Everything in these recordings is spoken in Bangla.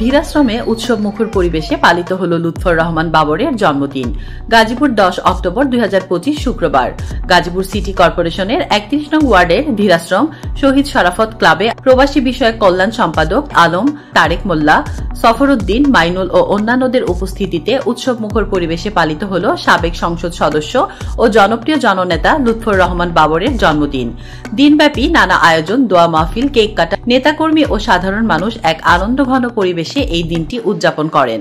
ধীরাশ্রমে উৎসবমুখর পরিবেশে পালিত হল লুৎফর রহমান বাবরের জন্মদিন। গাজীপুর 10 অক্টোবর 2025 শুক্রবার গাজীপুর সিটি কর্পোরেশনের 31 নং ওয়ার্ডের ধীরাশ্রম শহীদ শরাফত ক্লাবে প্রবাসী বিষয়ক কল্যাণ সম্পাদক আলম, তারেক মোল্লা, সফরউদ্দিন, মাইনুল ও অন্যান্যদের উপস্থিতিতে উৎসবমুখর পরিবেশে পালিত হল সাবেক সংসদ সদস্য ও জনপ্রিয় জননেতা লুৎফর রহমান বাবরের জন্মদিন। দিনব্যাপী নানা আয়োজন, দোয়া মাহফিল, কেক কাটা, নেতাকর্মী ও সাধারণ মানুষ এক আনন্দঘন পরিবেশে এই দিনটি উদযাপন করেন।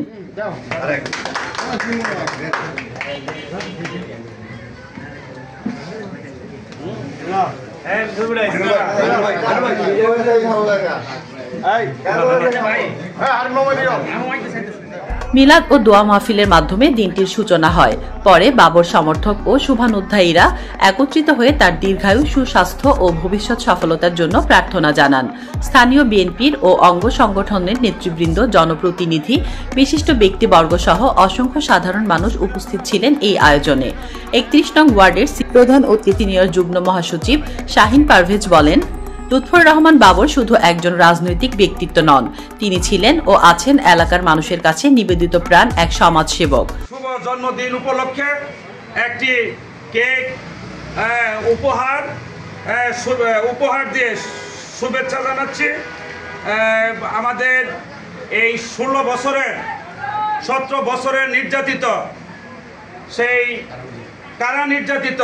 মিলাদ ও দোয়া মাহফিলের মাধ্যমে দিনটির সূচনা হয়। পরে বাবর সমর্থক ও শুভানুধ্যায়ীরা একত্রিত হয়ে তার দীর্ঘায়ু, সুস্বাস্থ্য ও ভবিষ্যৎ সফলতার জন্য প্রার্থনা জানান। স্থানীয় বিএনপির ও অঙ্গ সংগঠনের নেতৃবৃন্দ, জনপ্রতিনিধি, বিশিষ্ট ব্যক্তিবর্গ সহ অসংখ্য সাধারণ মানুষ উপস্থিত ছিলেন এই আয়োজনে। 31 নং ওয়ার্ডের প্রধান অতিথি যুগ্ম মহাসচিব শাহিন পারভেজ বলেন, লুৎফর রহমান বাবর শুধু একজন রাজনৈতিক ব্যক্তিত্ব নন, তিনি ছিলেন ও আছেন এলাকার মানুষের কাছে নিবেদিত প্রাণ এক সমাজসেবক। শুভ জন্মদিন উপলক্ষে একটি কেক উপহার দিয়ে শুভেচ্ছা জানাচ্ছি। আমাদের এই 17 বছরের নির্যাতিত, সেই কারা নির্যাতিত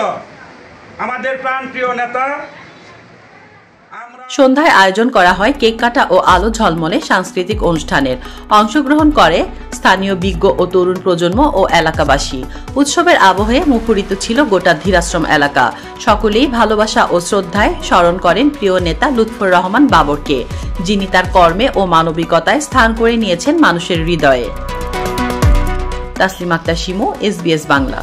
আমাদের প্রাণপ্রিয় নেতা। সন্ধ্যায় আয়োজন করা হয় কেক কাটা ও আলো ঝলমলে সাংস্কৃতিক অনুষ্ঠানের। অংশগ্রহণ করে স্থানীয় বিজ্ঞ ও তরুণ প্রজন্ম ও এলাকাবাসী। উৎসবের আবহে মুখরিত ছিল গোটা ধীরাশ্রম এলাকা। সকলেই ভালোবাসা ও শ্রদ্ধায় স্মরণ করেন প্রিয় নেতা লুৎফর রহমান বাবরকে, যিনি তার কর্মে ও মানবিকতায় স্থান করে নিয়েছেন মানুষের হৃদয়ে। তাসলিমা আক্তার শিমু, SBS বাংলা।